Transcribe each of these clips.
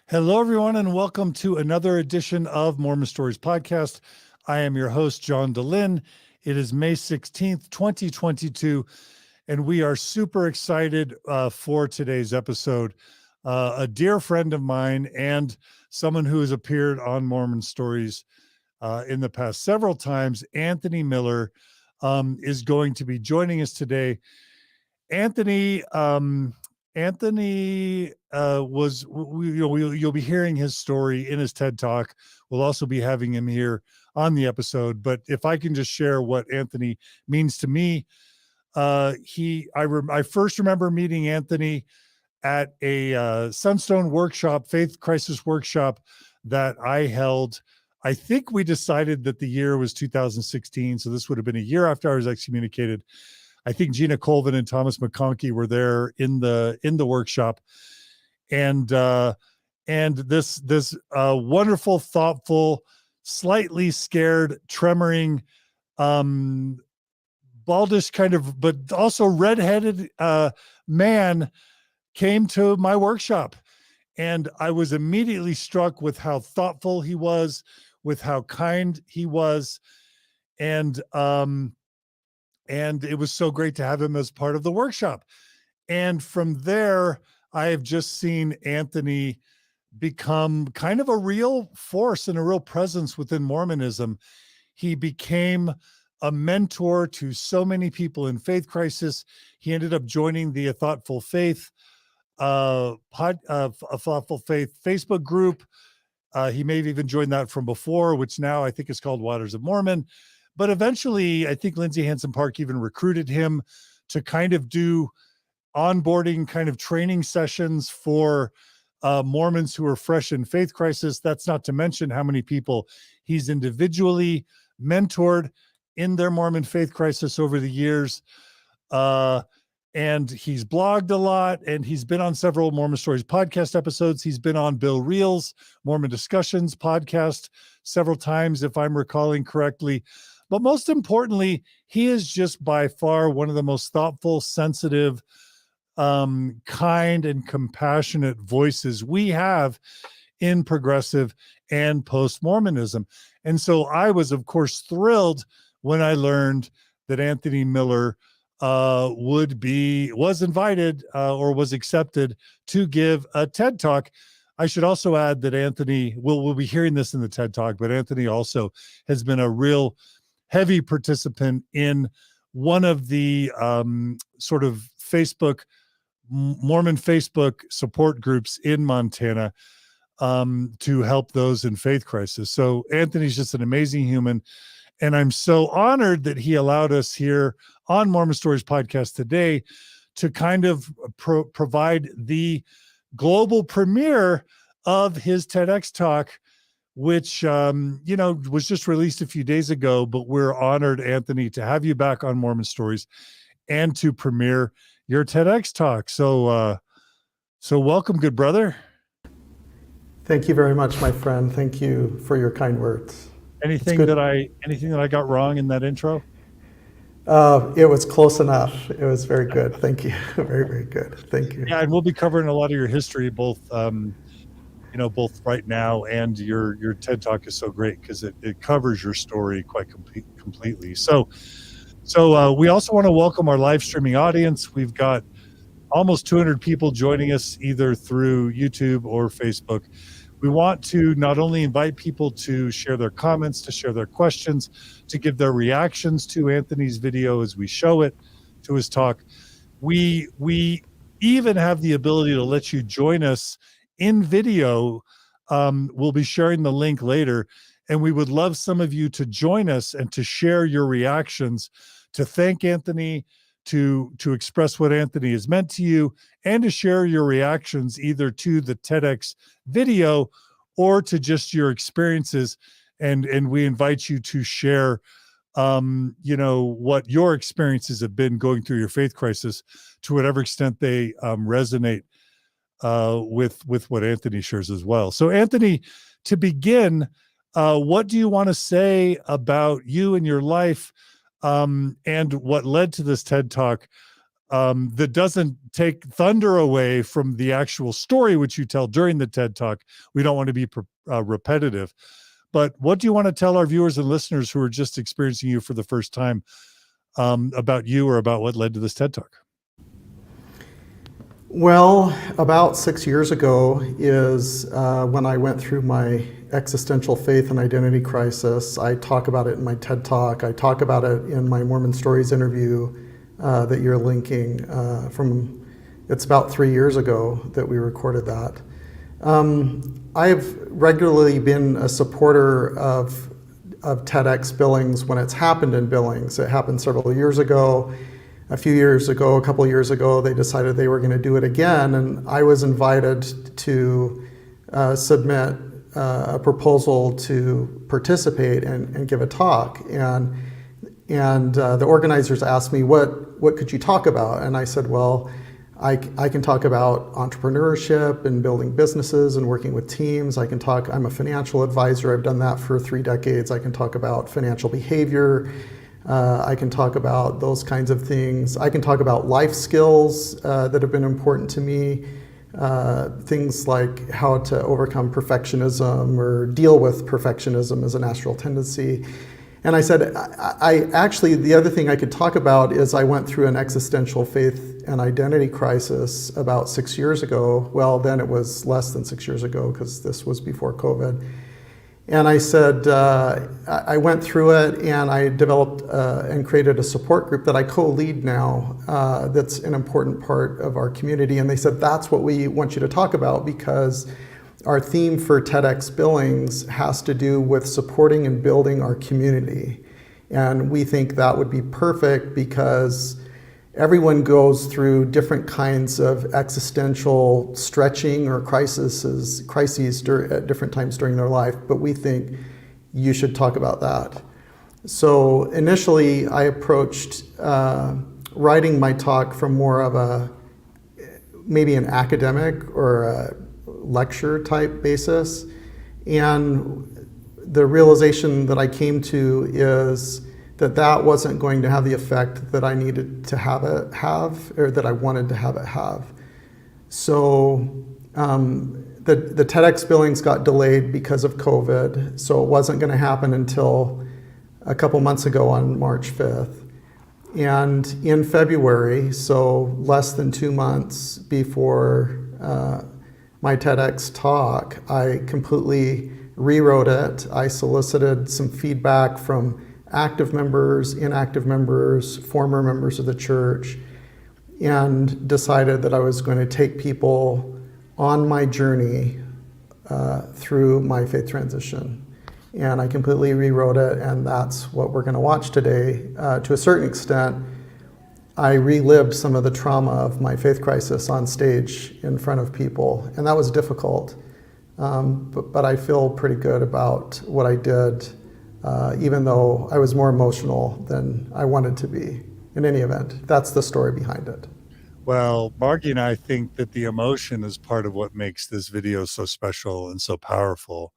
Hello, everyone, and welcome to another edition of Mormon Stories podcast. I am your host, John DeLynn. It is May 16th, 2022, and we are super excited for today's episode. A dear friend of mine and someone who has appeared on Mormon Stories in the past several times, Anthony Miller, is going to be joining us today. Anthony you'll be hearing his story in his TED Talk. We'll also be having him here on the episode. But if I can just share what Anthony means to me, I first remember meeting Anthony at a Sunstone workshop, Faith Crisis workshop that I held. I think we decided that the year was 2016, so this would have been a year after I was excommunicated. I think Gina Colvin and Thomas McConkie were there in the workshop, and this wonderful, thoughtful, slightly scared, tremoring, baldish kind of, but also redheaded man came to my workshop, and I was immediately struck with how thoughtful he was, with how kind he was, and it was so great to have him as part of the workshop. And from there, I have just seen Anthony become kind of a real force and a real presence within Mormonism. He became a mentor to so many people in Faith Crisis. He ended up joining the A Thoughtful Faith Facebook group. He may have even joined that from before, which now I think is called Waters of Mormon. But eventually, I think Lindsey Hansen Park even recruited him to kind of do onboarding kind of training sessions for Mormons who are fresh in Faith Crisis. That's not to mention how many people he's individually mentored in their Mormon Faith Crisis over the years. And he's blogged a lot, and he's been on several Mormon Stories podcast episodes. He's been on Bill Reel's Mormon Discussions podcast several times, if I'm recalling correctly. But most importantly, he is just by far one of the most thoughtful, sensitive, kind, and compassionate voices we have in progressive and post-Mormonism. And so I was, of course, thrilled when I learned that Anthony Miller was invited or was accepted to give a TED Talk. I should also add that Anthony, we'll be hearing this in the TED Talk, but Anthony also has been a real heavy participant in one of the sort of Mormon Facebook support groups in Montana to help those in Faith Crisis. So Anthony's just an amazing human. And I'm so honored that he allowed us here on Mormon Stories podcast today to kind of provide the global premiere of his TEDx talk, which, was just released a few days ago. But we're honored, Anthony, to have you back on Mormon Stories and to premiere your TEDx talk. So welcome, good brother. Thank you very much, my friend. Thank you for your kind words. Anything that I got wrong in that intro? It was close enough. It was very good. Thank you. Very, very good. Thank you. Yeah, and we'll be covering a lot of your history, both right now, and your TED Talk is so great because it covers your story quite completely. So we also want to welcome our live streaming audience. We've got almost 200 people joining us either through YouTube or Facebook. We want to not only invite people to share their comments, to share their questions, to give their reactions to Anthony's video as we show it, to his talk. We even have the ability to let you join us in video. We'll be sharing the link later, and we would love some of you to join us and to share your reactions, to thank Anthony, to express what Anthony has meant to you, and to share your reactions either to the TEDx video or to just your experiences. And we invite you to share, what your experiences have been going through your faith crisis, to whatever extent they resonate with what Anthony shares as well. So Anthony, to begin, what do you want to say about you and your life, and what led to this TED Talk, that doesn't take thunder away from the actual story which you tell during the TED Talk. We don't want to be repetitive. But what do you want to tell our viewers and listeners who are just experiencing you for the first time about you or about what led to this TED Talk? Well, about 6 years ago is when I went through my existential faith and identity crisis. I talk about it in my TED Talk. I talk about it in my MormonStories interview that you're linking it's about 3 years ago that we recorded that. I've regularly been a supporter of TEDx Billings when it's happened in Billings. It happened several years ago. A couple of years ago, they decided they were going to do it again, and I was invited to submit a proposal to participate and give a talk. And the organizers asked me, what could you talk about? And I said, well, I can talk about entrepreneurship and building businesses and working with teams. I'm a financial advisor. I've done that for 3 decades. I can talk about financial behavior. I can talk about those kinds of things. I can talk about life skills that have been important to me. Things like how to overcome perfectionism or deal with perfectionism as a natural tendency. And I said, the other thing I could talk about is I went through an existential faith and identity crisis about 6 years ago. Well, then it was less than 6 years ago because this was before COVID. And I said, I went through it and I developed and created a support group that I co-lead now that's an important part of our community. And they said, that's what we want you to talk about because our theme for TEDx Billings has to do with supporting and building our community. And we think that would be perfect because everyone goes through different kinds of existential stretching or crises at different times during their life, but we think you should talk about that. So initially I approached writing my talk from more of maybe an academic or a lecture type basis. And the realization that I came to is that wasn't going to have the effect that I needed to have or that I wanted to have it have. So the TEDx Billings got delayed because of COVID, so it wasn't going to happen until a couple months ago on March 5th. And in February, so less than 2 months before my TEDx talk, I completely rewrote it. I solicited some feedback from active members, inactive members, former members of the church, and decided that I was going to take people on my journey through my faith transition. And I completely rewrote it, and that's what we're going to watch today. To a certain extent, I relived some of the trauma of my faith crisis on stage in front of people, and that was difficult. But I feel pretty good about what I did, even though I was more emotional than I wanted to be. In any event, that's the story behind it. Well, Margie and I think that the emotion is part of what makes this video so special and so powerful.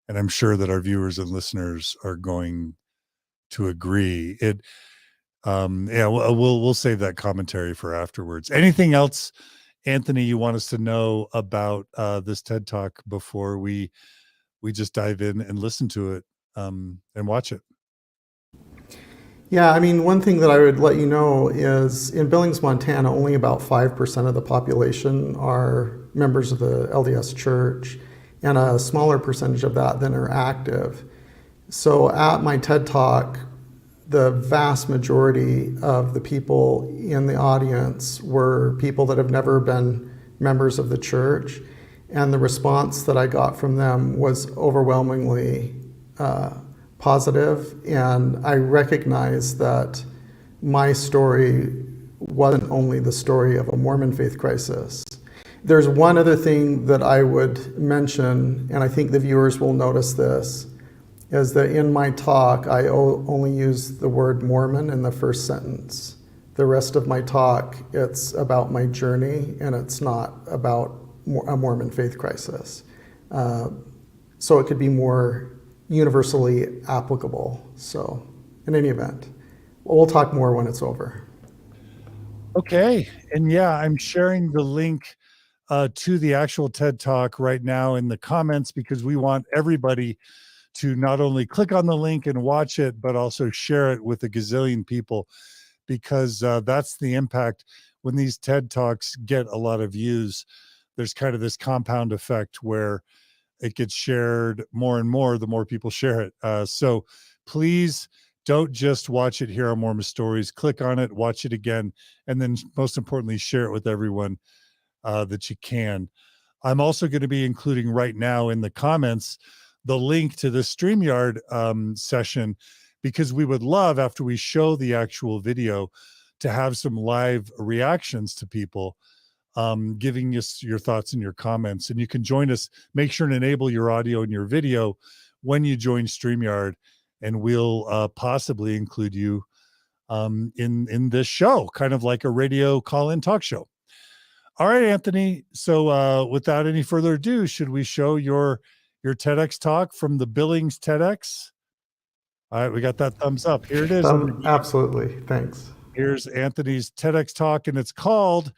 And I'm sure that our viewers and listeners are going to agree. We'll save that commentary for afterwards. Anything else, Anthony, you want us to know about this TED Talk before we just dive in and listen to it and watch it? Yeah, I mean, one thing that I would let you know is in Billings, Montana, only about 5% of the population are members of the LDS Church, and a smaller percentage of that then are active. So at my TED Talk, the vast majority of the people in the audience were people that have never been members of the church, and the response that I got from them was overwhelmingly positive, and I recognize that my story wasn't only the story of a Mormon faith crisis. There's one other thing that I would mention, and I think the viewers will notice this, is that in my talk, I only use the word Mormon in the first sentence. The rest of my talk, it's about my journey, and it's not about a Mormon faith crisis. So it could be more universally applicable. So in any event, we'll talk more when it's over. Okay. And yeah, I'm sharing the link to the actual TED Talk right now in the comments because we want everybody to not only click on the link and watch it, but also share it with a gazillion people because that's the impact when these TED Talks get a lot of views. There's kind of this compound effect where it gets shared more and more the more people share it. So please don't just watch it here on Mormon Stories. Click on it, watch it again, and then most importantly, share it with everyone that you can. I'm also going to be including right now in the comments the link to the StreamYard session because we would love, after we show the actual video, to have some live reactions to people giving us your thoughts and your comments. And you can join us. Make sure and enable your audio and your video when you join StreamYard, and we'll possibly include you in this show, kind of like a radio call-in talk show. All right, Anthony. So without any further ado, should we show your TEDx talk from the Billings TEDx? All right, we got that thumbs up. Here it is. Absolutely. Thanks. Here's Anthony's TEDx talk, and it's called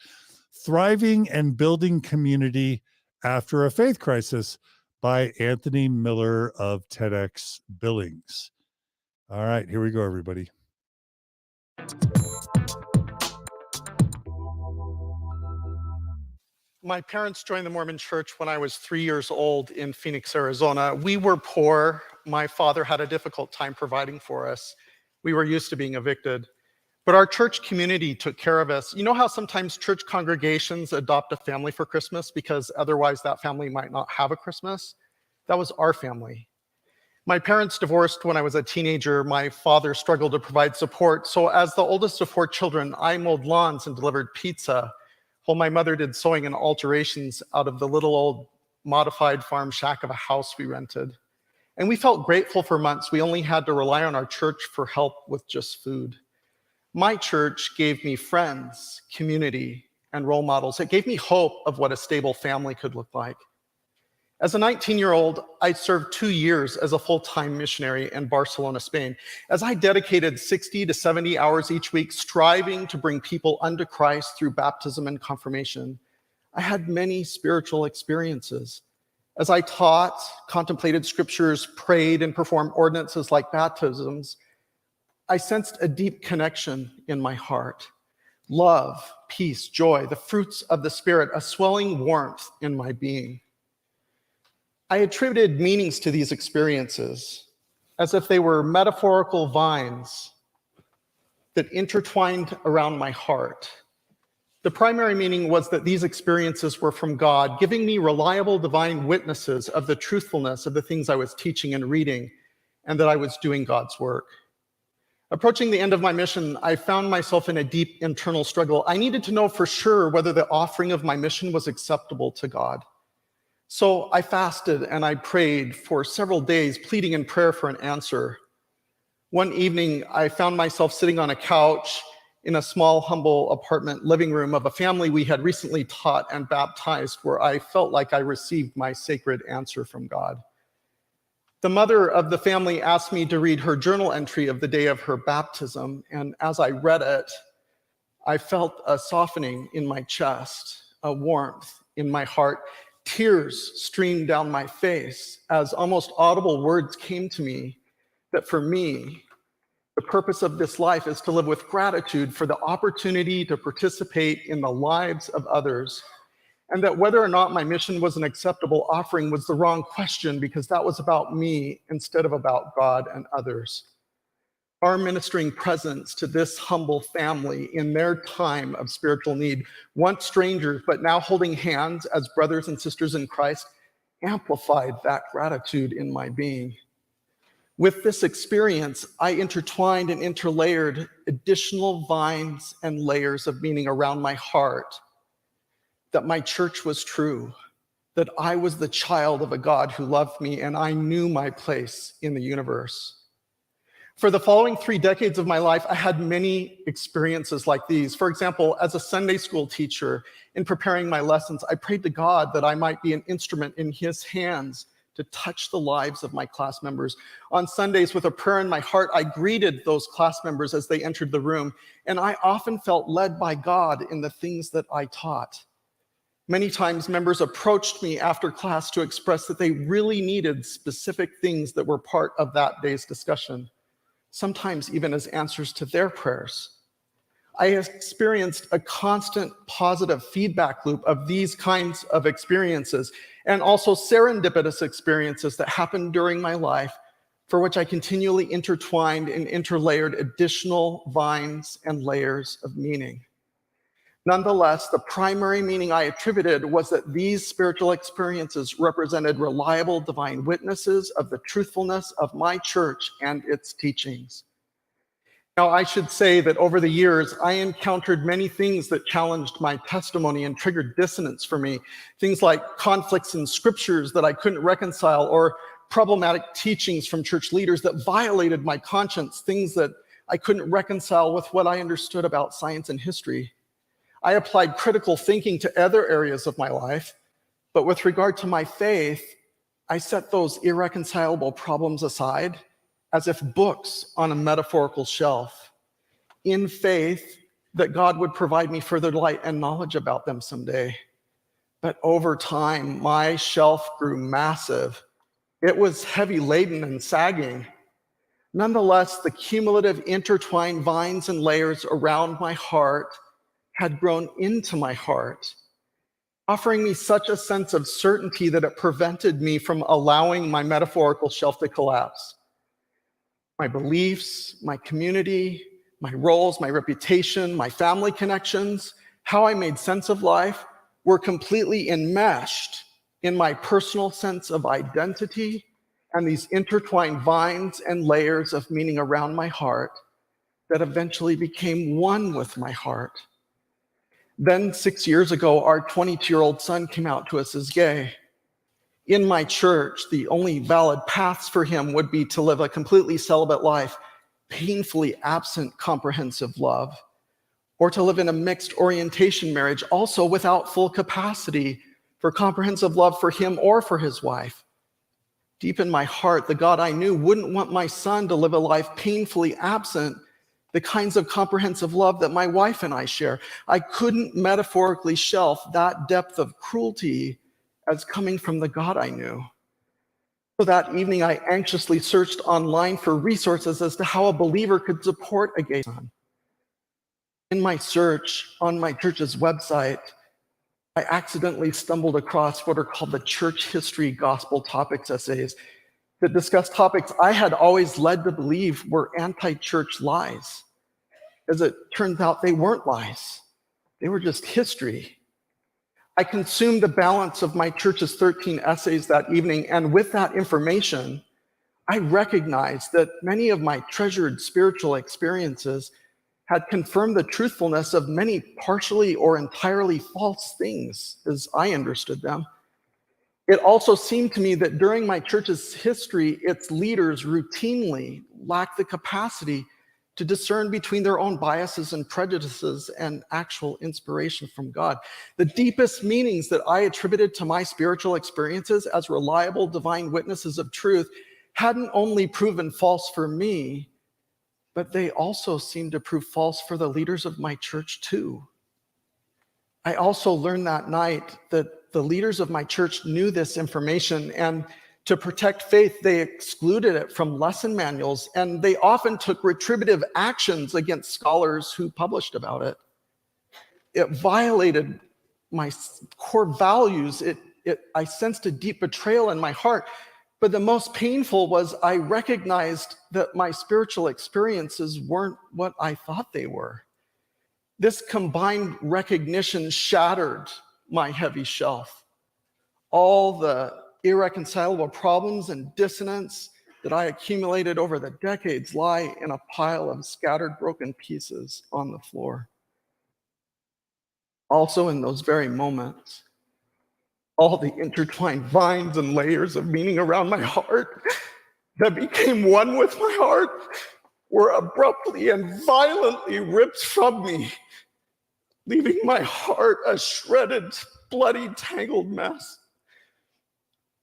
Thriving and Building Community After a Faith Crisis by Anthony Miller of TEDx Billings. All right, here we go, everybody. My parents joined the Mormon Church when I was 3 years old in Phoenix, Arizona. We were poor. My father had a difficult time providing for us. We were used to being evicted. But our church community took care of us. You know how sometimes church congregations adopt a family for Christmas because otherwise that family might not have a Christmas? That was our family. My parents divorced when I was a teenager. My father struggled to provide support. So as the oldest of 4 children, I mowed lawns and delivered pizza, while my mother did sewing and alterations out of the little old modified farm shack of a house we rented. And we felt grateful for months. We only had to rely on our church for help with just food. My church gave me friends, community, and role models. It gave me hope of what a stable family could look like. As a 19-year-old, I served 2 years as a full-time missionary in Barcelona, Spain. As I dedicated 60 to 70 hours each week striving to bring people unto Christ through baptism and confirmation, I had many spiritual experiences. As I taught, contemplated scriptures, prayed, and performed ordinances like baptisms, I sensed a deep connection in my heart. Love, peace, joy, the fruits of the Spirit, a swelling warmth in my being. I attributed meanings to these experiences as if they were metaphorical vines that intertwined around my heart. The primary meaning was that these experiences were from God, giving me reliable divine witnesses of the truthfulness of the things I was teaching and reading, and that I was doing God's work. Approaching the end of my mission, I found myself in a deep internal struggle. I needed to know for sure whether the offering of my mission was acceptable to God. So I fasted and I prayed for several days, pleading in prayer for an answer. One evening, I found myself sitting on a couch in a small, humble apartment living room of a family we had recently taught and baptized, where I felt like I received my sacred answer from God. The mother of the family asked me to read her journal entry of the day of her baptism, and as I read it, I felt a softening in my chest, a warmth in my heart. Tears streamed down my face as almost audible words came to me that for me, the purpose of this life is to live with gratitude for the opportunity to participate in the lives of others, and that whether or not my mission was an acceptable offering was the wrong question because that was about me instead of about God and others. Our ministering presence to this humble family in their time of spiritual need, once strangers, but now holding hands as brothers and sisters in Christ, amplified that gratitude in my being. With this experience, I intertwined and interlayered additional vines and layers of meaning around my heart, that my church was true, that I was the child of a God who loved me, and I knew my place in the universe. For the following 3 decades of my life, I had many experiences like these. For example, as a Sunday school teacher, in preparing my lessons, I prayed to God that I might be an instrument in His hands to touch the lives of my class members. On Sundays, with a prayer in my heart, I greeted those class members as they entered the room, and I often felt led by God in the things that I taught. Many times, members approached me after class to express that they really needed specific things that were part of that day's discussion, sometimes even as answers to their prayers. I experienced a constant positive feedback loop of these kinds of experiences, and also serendipitous experiences that happened during my life, for which I continually intertwined and interlayered additional vines and layers of meaning. Nonetheless, the primary meaning I attributed was that these spiritual experiences represented reliable divine witnesses of the truthfulness of my church and its teachings. Now, I should say that over the years, I encountered many things that challenged my testimony and triggered dissonance for me. Things like conflicts in scriptures that I couldn't reconcile, or problematic teachings from church leaders that violated my conscience, things that I couldn't reconcile with what I understood about science and history. I applied critical thinking to other areas of my life, but with regard to my faith, I set those irreconcilable problems aside as if books on a metaphorical shelf, in faith that God would provide me further light and knowledge about them someday. But over time, my shelf grew massive. It was heavy laden and sagging. Nonetheless, the cumulative intertwined vines and layers around my heart had grown into my heart, offering me such a sense of certainty that it prevented me from allowing my metaphorical shelf to collapse. My beliefs, my community, my roles, my reputation, my family connections, how I made sense of life were completely enmeshed in my personal sense of identity and these intertwined vines and layers of meaning around my heart that eventually became one with my heart. Then 6 years ago, our 22-year-old son came out to us as gay. In my church, the only valid paths for him would be to live a completely celibate life, painfully absent comprehensive love, or to live in a mixed orientation marriage, also without full capacity for comprehensive love for him or for his wife. Deep in my heart, the God I knew wouldn't want my son to live a life painfully absent the kinds of comprehensive love that my wife and I share. I couldn't metaphorically shelf that depth of cruelty as coming from the God I knew. So that evening, I anxiously searched online for resources as to how a believer could support a gay son. In my search on my church's website, I accidentally stumbled across what are called the church history gospel topics essays that discuss topics I had always led to believe were anti-church lies. As it turns out, they weren't lies. They were just history. I consumed the balance of my church's 13 essays that evening, and with that information, I recognized that many of my treasured spiritual experiences had confirmed the truthfulness of many partially or entirely false things as I understood them. It also seemed to me that during my church's history, its leaders routinely lacked the capacity to discern between their own biases and prejudices and actual inspiration from God. The deepest meanings that I attributed to my spiritual experiences as reliable divine witnesses of truth hadn't only proven false for me, but they also seemed to prove false for the leaders of my church too. I also learned that night that the leaders of my church knew this information, and to protect faith, they excluded it from lesson manuals, and they often took retributive actions against scholars who published about it. It violated my core values. I sensed a deep betrayal in my heart. But the most painful was I recognized that my spiritual experiences weren't what I thought they were. This combined recognition shattered my heavy shelf. All the irreconcilable problems and dissonance that I accumulated over the decades lie in a pile of scattered broken pieces on the floor. Also, in those very moments, all the intertwined vines and layers of meaning around my heart that became one with my heart were abruptly and violently ripped from me, leaving my heart a shredded, bloody, tangled mess.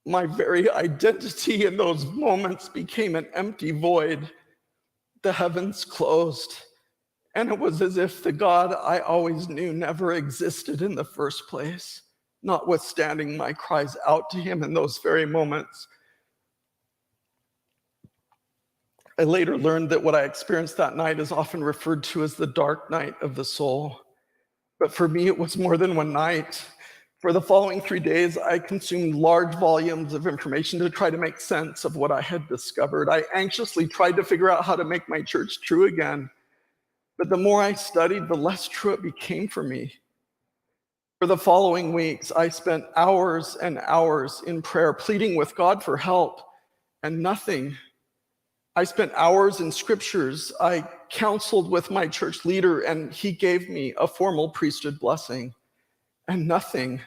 My very identity in those moments became an empty void. The heavens closed, and it was as if the God I always knew never existed in the first place, notwithstanding my cries out to him in those very moments. I later learned that what I experienced that night is often referred to as the dark night of the soul. But for me, it was more than one night. For the following 3 days, I consumed large volumes of information to try to make sense of what I had discovered. I anxiously tried to figure out how to make my church true again. But the more I studied, the less true it became for me. For the following weeks, I spent hours and hours in prayer, pleading with God for help, and nothing. I spent hours in scriptures. I counseled with my church leader, and he gave me a formal priesthood blessing, and nothing.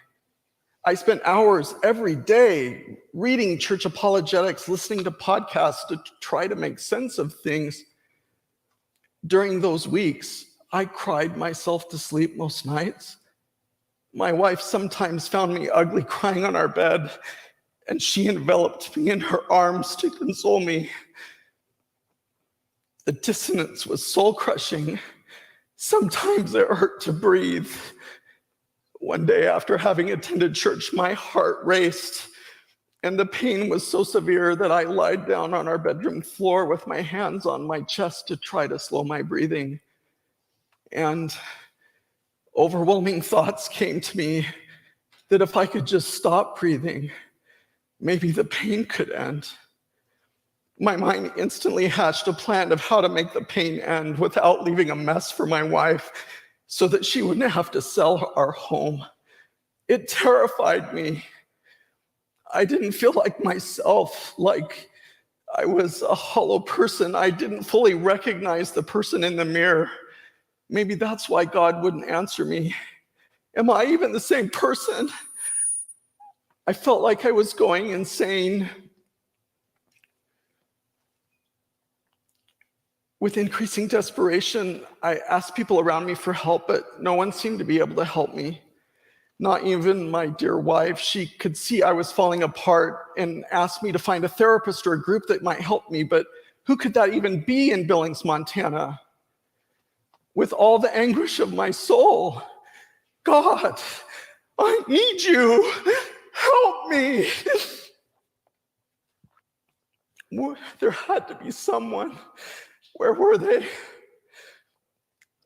I spent hours every day reading church apologetics, listening to podcasts to try to make sense of things. During those weeks, I cried myself to sleep most nights. My wife sometimes found me ugly crying on our bed, and she enveloped me in her arms to console me. The dissonance was soul-crushing. Sometimes it hurt to breathe. One day after having attended church, my heart raced, and the pain was so severe that I lied down on our bedroom floor with my hands on my chest to try to slow my breathing. And overwhelming thoughts came to me that if I could just stop breathing, maybe the pain could end. My mind instantly hatched a plan of how to make the pain end without leaving a mess for my wife so that she wouldn't have to sell our home. It terrified me. I didn't feel like myself, like I was a hollow person. I didn't fully recognize the person in the mirror. Maybe that's why God wouldn't answer me. Am I even the same person? I felt like I was going insane. With increasing desperation, I asked people around me for help, but no one seemed to be able to help me. Not even my dear wife. She could see I was falling apart and asked me to find a therapist or a group that might help me, but who could that even be in Billings, Montana? With all the anguish of my soul, God, I need you. Help me. There had to be someone. Where were they?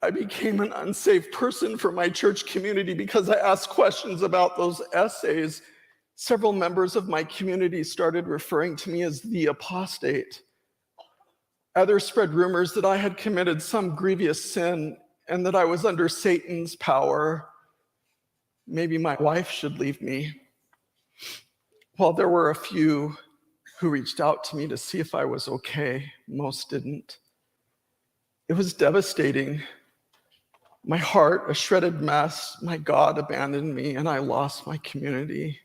I became an unsafe person for my church community because I asked questions about those essays. Several members of my community started referring to me as the apostate. Others spread rumors that I had committed some grievous sin and that I was under Satan's power. Maybe my wife should leave me. While there were a few who reached out to me to see if I was okay, most didn't. It was devastating. My heart, a shredded mess. My God abandoned me, and I lost my community.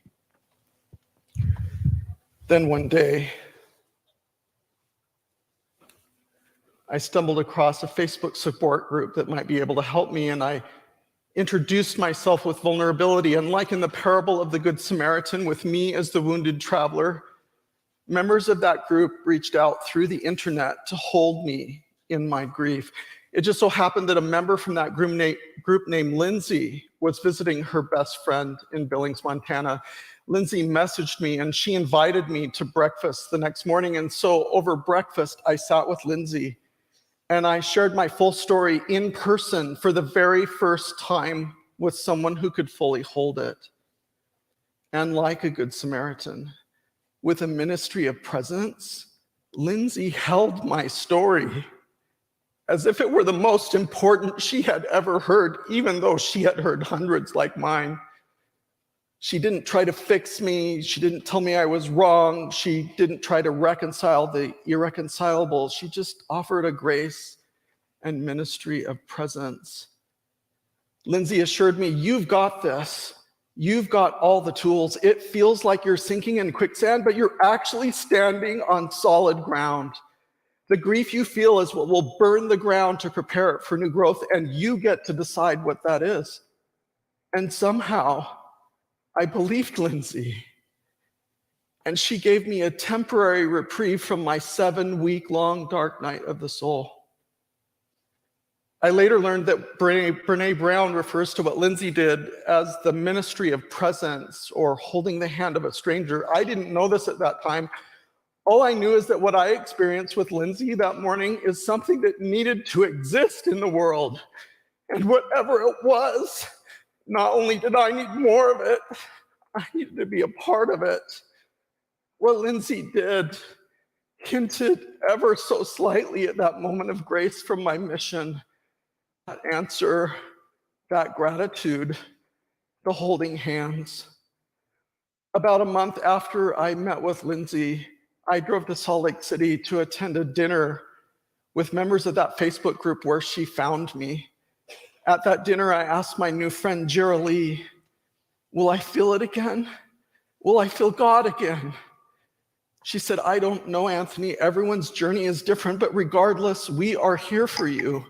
Then one day, I stumbled across a Facebook support group that might be able to help me, and I introduced myself with vulnerability. And like in the parable of the Good Samaritan, with me as the wounded traveler, members of that group reached out through the internet to hold me in my grief. It just so happened that a member from that group named Lindsey was visiting her best friend in Billings, Montana. Lindsey messaged me and she invited me to breakfast the next morning. And so over breakfast, I sat with Lindsey and I shared my full story in person for the very first time with someone who could fully hold it. And like a Good Samaritan, with a ministry of presence, Lindsey held my story as if it were the most important she had ever heard, even though she had heard hundreds like mine. She didn't try to fix me. She didn't tell me I was wrong. She didn't try to reconcile the irreconcilable. She just offered a grace and ministry of presence. Lindsey assured me, you've got this. You've got all the tools. It feels like you're sinking in quicksand, but you're actually standing on solid ground. The grief you feel is what will burn the ground to prepare it for new growth, and you get to decide what that is. And somehow, I believed Lindsey. and she gave me a temporary reprieve from my 7-week-long dark night of the soul. I later learned that Brene Brown refers to what Lindsey did as the ministry of presence, or holding the hand of a stranger. I didn't know this at that time. All I knew is that what I experienced with Lindsey that morning is something that needed to exist in the world. And whatever it was, not only did I need more of it, I needed to be a part of it. What Lindsey did hinted ever so slightly at that moment of grace from my mission, that answer, that gratitude, the holding hands. About a month after I met with Lindsey, I drove to Salt Lake City to attend a dinner with members of that Facebook group where she found me. At that dinner, I asked my new friend, Jera Lee, will I feel it again? Will I feel God again? She said, I don't know, Anthony. Everyone's journey is different, but regardless, we are here for you.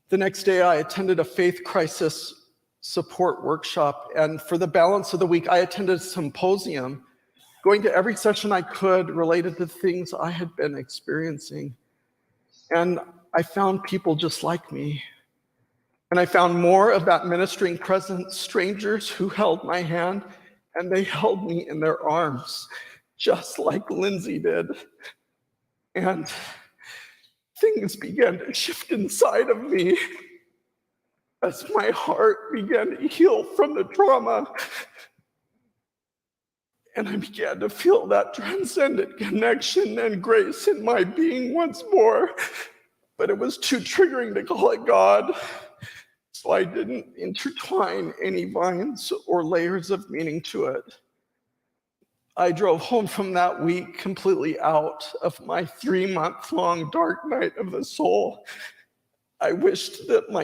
The next day, I attended a faith crisis support workshop, and for the balance of the week, I attended a symposium, going to every session I could related to things I had been experiencing. And I found people just like me. And I found more of that ministering presence, strangers who held my hand, and they held me in their arms, just like Lindsey did. And things began to shift inside of me as my heart began to heal from the trauma. And I began to feel that transcendent connection and grace in my being once more. But it was too triggering to call it God. So I didn't intertwine any vines or layers of meaning to it. I drove home from that week completely out of my 3-month-long dark night of the soul. I wished that my